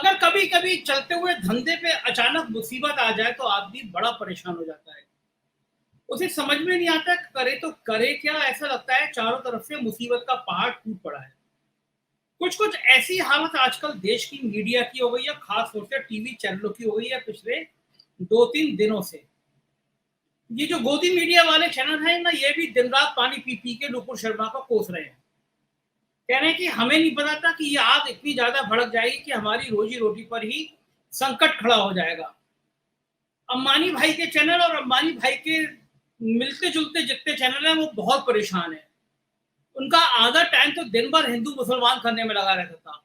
अगर कभी कभी चलते हुए धंधे पे अचानक मुसीबत आ जाए तो आदमी बड़ा परेशान हो जाता है। उसे समझ में नहीं आता करे तो करे क्या। ऐसा लगता है चारों तरफ से मुसीबत का पहाड़ टूट पड़ा है। कुछ कुछ ऐसी हालत आजकल देश की मीडिया की हो गई है, खास तौर से टीवी चैनलों की हो गई है पिछले 2-3 दिनों से। ये जो गोदी मीडिया वाले चैनल हैं ना, ये भी दिन रात पानी पी पी के नुपुर शर्मा को कोस रहे हैं। कह रहे हैं कि हमें नहीं पता था कि ये आग इतनी ज्यादा भड़क जाएगी कि हमारी रोजी रोटी पर ही संकट खड़ा हो जाएगा। अंबानी भाई के चैनल और अंबानी भाई के मिलते जुलते जितने चैनल हैं वो बहुत परेशान है। उनका आधा टाइम तो दिन भर हिंदू मुसलमान करने में लगा रहता था।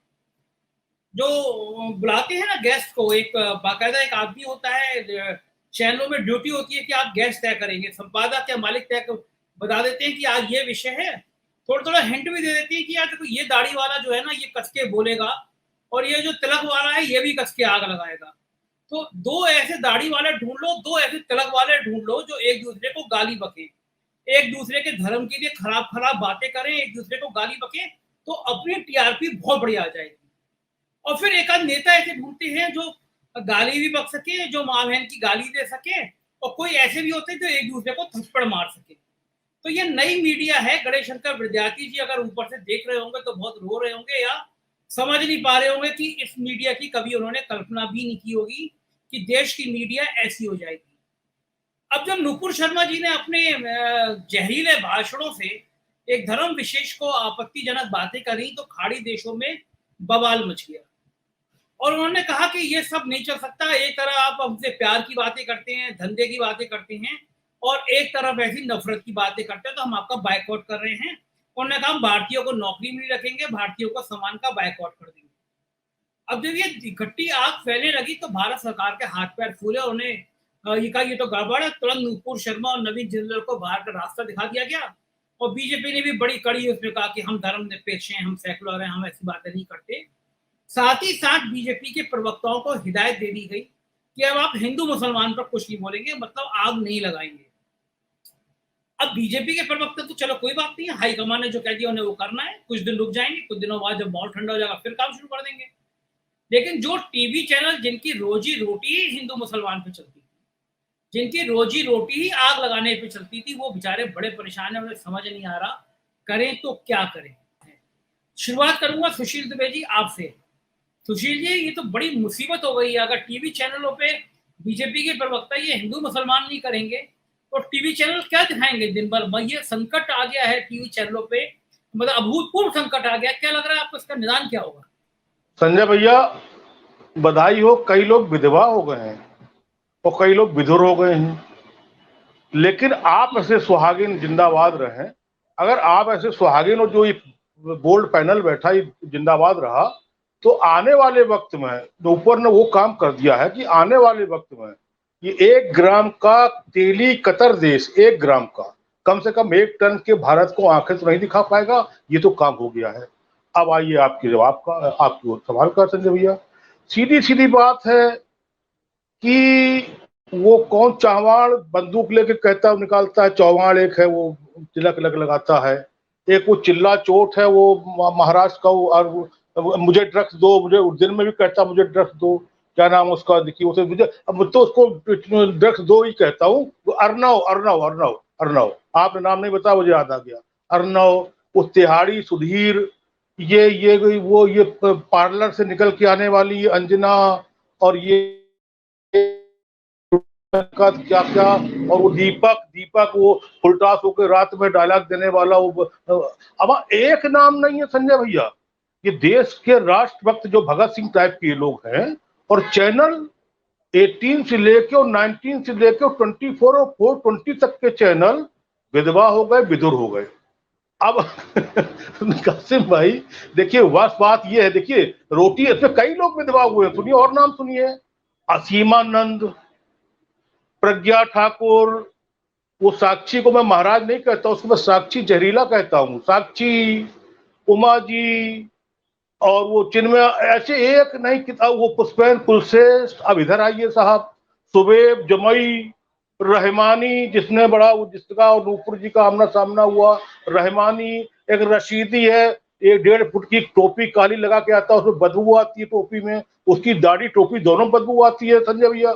जो बुलाते हैं ना गेस्ट को, एक बाकायदा एक आदमी होता है, चैनलों में ड्यूटी होती है कि आप गेस्ट तय करेंगे, संपादक या मालिक तय बता देते हैं कि आज ये विषय है। थोड़ा थोड़ा हिंट भी दे देती है कि यार देखो ये दाढ़ी वाला जो है ना ये कस के बोलेगा, और ये जो तिलक वाला है ये भी कस के आग लगाएगा। तो दो ऐसे दाढ़ी वाले ढूंढ लो, दो ऐसे तिलक वाले ढूंढ लो जो एक दूसरे को गाली बके, एक दूसरे के धर्म के लिए खराब खराब बातें करें, एक दूसरे को गाली बके, तो अपनी टीआरपी बहुत बढ़िया आ जाएगी। और फिर एक आध नेता ऐसे ढूंढते हैं जो गाली भी बक सके, जो माँ बहन की गाली दे सके, और कोई ऐसे भी होते हैं जो एक दूसरे को थप्पड़ मार सके। तो ये नई मीडिया है। गणेश शंकर विद्यार्थी जी अगर ऊपर से देख रहे होंगे तो बहुत रो रहे होंगे या समझ नहीं पा रहे होंगे कि इस मीडिया की कभी उन्होंने कल्पना भी नहीं की होगी कि देश की मीडिया ऐसी हो जाएगी। अब जब नुपुर शर्मा जी ने अपने जहरीले भाषणों से एक धर्म विशेष को आपत्तिजनक बातें करी तो खाड़ी देशों में बवाल मच गया। और उन्होंने कहा कि ये सब नहीं चल सकता। एक तरह आप हमसे प्यार की बातें करते हैं, धंधे की बातें करते हैं, और एक तरफ ऐसी नफरत की बातें करते हैं, तो हम आपका बायकॉट कर रहे हैं। उन्होंने कहा हम भारतीयों को नौकरी में नहीं रखेंगे, भारतीयों को सामान का बायकॉट कर देंगे। अब जब ये इकट्ठी आग फैलने लगी तो भारत सरकार के हाथ पैर फूले। उन्हें ये कहा ये तो गड़बड़ है। तुरंत नुपुर शर्मा और नवीन जिंदल को बाहर का रास्ता दिखा दिया गया। और बीजेपी ने भी बड़ी कड़ी उसमें कहा कि हम धर्म निरपेक्ष हैं, हम सेकुलर हैं, हम ऐसी बातें नहीं करते। साथ ही साथ बीजेपी के प्रवक्ताओं को हिदायत दे दी गई कि अब आप हिंदू मुसलमान पर कुछ नहीं बोलेंगे, मतलब आग नहीं लगाएंगे। अब बीजेपी के प्रवक्ता तो चलो कोई बात नहीं है, हाईकमान ने जो कह दिया उन्हें वो करना है, कुछ दिन रुक जाएंगे, कुछ दिनों बाद जब माहौल ठंडा हो जाएगा फिर काम शुरू कर देंगे। लेकिन जो टीवी चैनल जिनकी रोजी रोटी ही हिंदू मुसलमान पे चलती थी, जिनकी रोजी रोटी ही आग लगाने पे चलती थी, वो बेचारे बड़े परेशान है। उन्हें समझ नहीं आ रहा करें तो क्या करें। शुरुआत करूंगा सुशील दुबे जी आपसे। सुशील जी, ये तो बड़ी मुसीबत हो गई है। अगर टीवी चैनलों पे बीजेपी के प्रवक्ता ये हिंदू मुसलमान नहीं करेंगे तो टीवी चैनल क्या दिखाएंगे दिन भर। ये संकट आ गया है टीवी चैनलों पे, मतलब अभूतपूर्व संकट आ गया। क्या लग रहा है आपको, इसका निदान क्या होगा? संजय भैया, बधाई हो, कई लोग विधवा हो गए हैं और कई लोग विधुर हो गए हैं, लेकिन आप ऐसे सुहागिन जिंदाबाद रहे। अगर आप ऐसे सुहागिन और जो ये बोल्ड पैनल बैठा ये जिंदाबाद रहा तो आने वाले वक्त में ऊपर ने वो काम कर दिया है कि आने वाले वक्त में ये 1 ग्राम का तेली कतर देश 1 ग्राम का कम से कम 1 टन के भारत को आंखें तो नहीं दिखा पाएगा। ये तो काम हो गया है। अब आइए आपके जवाब का, आपकी ओर सवाल का। संजय भैया, सीधी सीधी बात है कि वो कौन चावाड़ बंदूक लेके कहता निकालता है, चौवाड़ एक है वो तिलक लगाता है, एक वो चिल्ला चोट है वो महाराष्ट्र का, और मुझे ड्रग्स दो, मुझे दिन में भी कहता मुझे ड्रग्स दो, क्या नाम उसका देखिए उसे, मुझे अब तो उसको ड्रग्स दो ही कहता हूँ। वो अर्नव अर्नव अर्नव अर्नव आपने नाम नहीं बताया, मुझे याद आ गया। अर्नव, वो तिहाड़ी सुधीर, ये वो ये पार्लर से निकल के आने वाली अंजना, और ये का क्या क्या, और वो दीपक वो फुलटास होकर रात में डायलॉग देने वाला वो। अब एक नाम नहीं है संजय भैया। ये देश के राष्ट्रभक्त जो भगत सिंह टाइप के लोग हैं, और चैनल 18 से लेके और 19 से लेके 24 और 420 तक के चैनल विधवा हो गए, विधुर हो गए। अब कासिम भाई देखिए, बस बात ये है, देखिए रोटी इसमें कई लोग विधवा हुए, सुनिए और नाम सुनिए। असीमानंद, प्रज्ञा ठाकुर, वो साक्षी को मैं महाराज नहीं कहता, उसको मैं साक्षी जहरीला कहता हूँ, साक्षी, उमा जी, और वो चिन्मय, ऐसे एक नहीं किताब, वो पुष्पेन कुलश्रेष्ठ। अब इधर आइए साहब, सुबेब जमई, रहमानी, जिसका और नूपुर जी का आमना सामना हुआ, रहमानी, एक रशीदी है 1-1.5 फुट की टोपी काली लगा के आता है, उसमें बदबू आती है टोपी में, उसकी दाढ़ी टोपी दोनों बदबू आती है संजय भैया।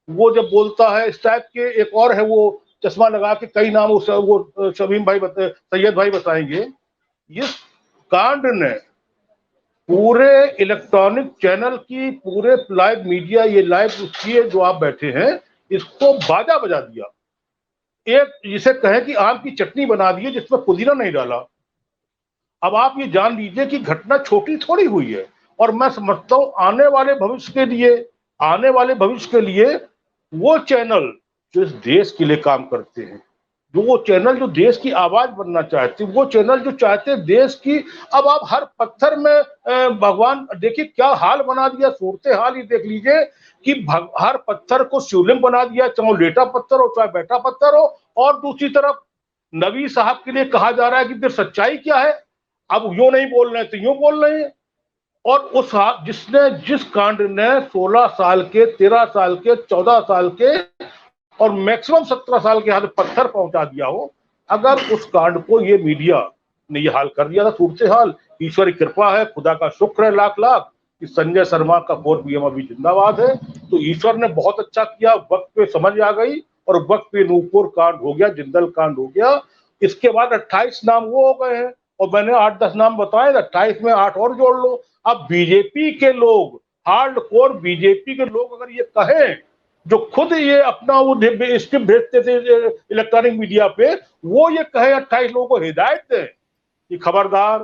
वो जब बोलता है इस टाइप के, एक और है वो चश्मा लगा के, कई नाम वो शमीम भाई सैयद भाई बताएंगे। इस कांड ने पूरे इलेक्ट्रॉनिक चैनल की, पूरे लाइव मीडिया, ये लाइव उसकी जो आप बैठे हैं, इसको बाजा बजा दिया। एक जिसे कहें कि आम की चटनी बना दी है जिसमें पुदीना नहीं डाला। अब आप ये जान लीजिए कि घटना छोटी थोड़ी हुई है, और मैं समझता हूं आने वाले भविष्य के लिए, आने वाले भविष्य के लिए वो चैनल जो इस देश के लिए काम करते हैं, वो चैनल जो देश की आवाज बनना चाहते, वो चैनल जो चाहते हैं देश की। अब आप हर पत्थर में भगवान, देखिए क्या हाल बना दिया, सूरत हाल ही देख लीजिए कि हर पत्थर को शिवलिंग बना दिया, चाहे लेटा पत्थर हो चाहे बैठा पत्थर हो। और दूसरी तरफ नबी साहब के लिए कहा जा रहा है कि फिर सच्चाई क्या है, अब यूं नहीं बोल रहे हैं तो यूं बोल रहे हैं। और उस जिसने, जिस कांड ने 16 साल के, 13 साल के, 14 साल के और मैक्सिमम 17 साल के हाथ पत्थर पहुंचा दिया हो, अगर उस कांड को ये मीडिया ने ये हाल कर दिया था, सूरत हाल, ईश्वर की कृपा है, खुदा का शुक्र है लाख लाख कि संजय शर्मा का 4 PM अभी जिंदाबाद है। तो ईश्वर ने बहुत अच्छा किया, वक्त पे समझ आ गई और वक्त पे नूपुर कांड हो गया, जिंदल कांड हो गया। इसके बाद 28 नाम वो हो गए हैं, और मैंने 8-10 नाम बताए, 28 में 8 और जोड़ लो। अब बीजेपी के लोग, हार्ड कोर बीजेपी के लोग अगर ये कहें, जो खुद ये अपना वो स्क्रिप्ट भेजते थे इलेक्ट्रॉनिक मीडिया पे, वो ये कहे 28 लोगों को हिदायत दें कि खबरदार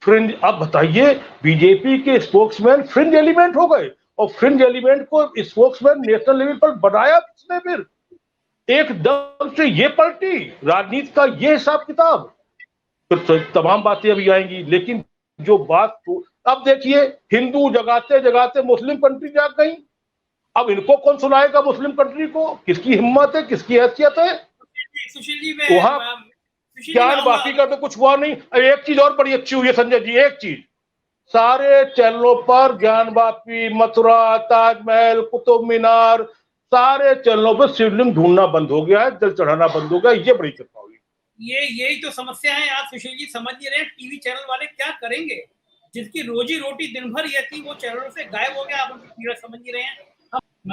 फ्रिंज। अब बताइए, बीजेपी के स्पोक्समैन फ्रिंज एलिमेंट हो गए, और फ्रिंज एलिमेंट को स्पोक्समैन नेशनल लेवल पर बनाया किसने? फिर एकदम से ये पलटी राजनीति का ये हिसाब किताब। तो तमाम बातें अभी आएंगी, लेकिन जो बात तो अब देखिए, हिंदू जगाते जगाते मुस्लिम कंट्री जाग गई। अब इनको कौन सुनाएगा मुस्लिम कंट्री को? किसकी हिम्मत है, किसकी हैसियत है? सुशील जी, मैं वहां सुशील जी ज्ञान बाकी का तो कुछ हुआ नहीं। एक चीज और बड़ी अच्छी हुई है संजय जी, एक चीज, सारे चैनलों पर ज्ञान वापी, मथुरा, ताजमहल, कुतुब मीनार, सारे चैनलों पर शिवलिंग ढूंढना बंद हो गया है, जल चढ़ाना बंद हो गया। ये बड़ी कृपा हुई। यही तो समस्या है। आप सुशील जी समझ नहीं रहे, टीवी चैनल वाले क्या करेंगे? जिसकी रोजी रोटी दिन भर ये थी, वो चैनलों से गायब हो गया। आप उनकी पीड़ा समझ नहीं रहे हैं।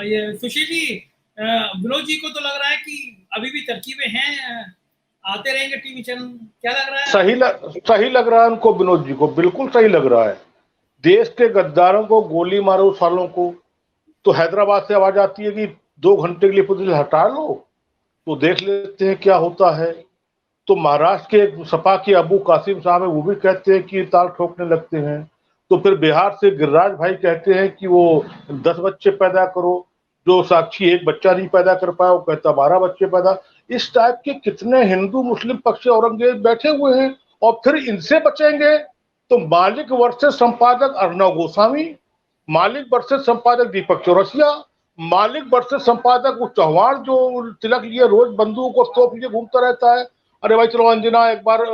ये सुशील जी, विनोद जी को तो लग रहा है कि अभी भी तरकीबें हैं, आते रहेंगे टीवी चैनल, क्या लग रहा है? सही लग रहा है उनको, विनोद जी को बिल्कुल सही लग रहा है। देश के गद्दारों को, गोली मारो सालों को, तो हैदराबाद से आवाज आती है कि 2 घंटे के लिए पुलिस हटा लो, तो देख लेते हैं क्या होता है। तो महाराष्ट्र के सपा के अबू कासिम साहब है, वो भी कहते हैं कि ताल ठोकने लगते हैं। तो फिर बिहार से गिरिराज भाई कहते हैं कि वो 10 बच्चे पैदा करो, जो साक्षी एक बच्चा नहीं पैदा कर पाया वो कहता 12 बच्चे पैदा। इस टाइप के कितने हिंदू मुस्लिम पक्ष औरंगजेब बैठे हुए हैं, और फिर इनसे बचेंगे तो मालिक वर्सेस संपादक अर्णव गोस्वामी, मालिक वर्सेस संपादक दीपक चौरसिया, मालिक वर्सेस संपादक वो चौहान जो तिलक लिए रोज बंदूक और तोप लिए घूमता रहता है। अरे भाई चलो अंजना एक बार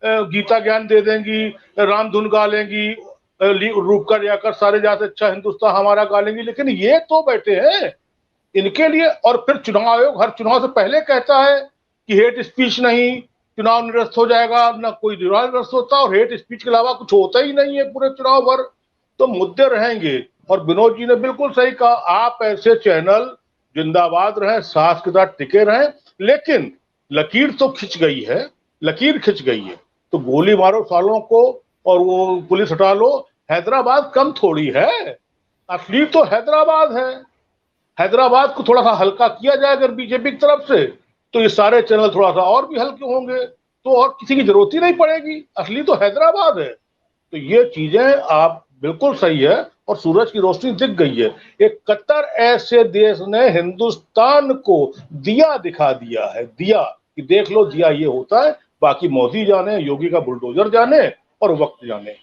गीता ज्ञान दे देंगी, राम धुन गा लेंगी, रूप का जाकर सारे जाते अच्छा हिंदुस्तान हमारा गा लेंगी, लेकिन ये तो बैठे हैं इनके लिए। और फिर चुनाव आयोग हर चुनाव से पहले कहता है कि हेट स्पीच नहीं, चुनाव निरस्त हो जाएगा, ना कोई चुनाव निरस्त होता, और हेट स्पीच के अलावा कुछ होता ही नहीं है पूरे चुनाव भर। तो मुद्दे रहेंगे। और विनोद जी ने बिल्कुल सही कहा, आप ऐसे चैनल जिंदाबाद रहें, साहस के साथ टिके रहें, लेकिन लकीर तो खिंच गई है, लकीर खिंच गई है। तो गोली मारो सालों को और वो पुलिस हटा लो, हैदराबाद कम थोड़ी है, असली तो हैदराबाद है। हैदराबाद को थोड़ा सा हल्का किया जाए अगर बीजेपी की तरफ से, तो ये सारे चैनल थोड़ा सा और भी हल्के होंगे, तो और किसी की जरूरत ही नहीं पड़ेगी। असली तो हैदराबाद है। तो ये चीजें आप बिल्कुल सही है, और सूरज की रोशनी दिख गई है। एक कतर ऐसे देश ने हिंदुस्तान को दिया दिखा दिया है, दिया कि देख लो दिया ये होता है, बाकी मोदी जाने, योगी का बुलडोजर जाने और वक्त जाने।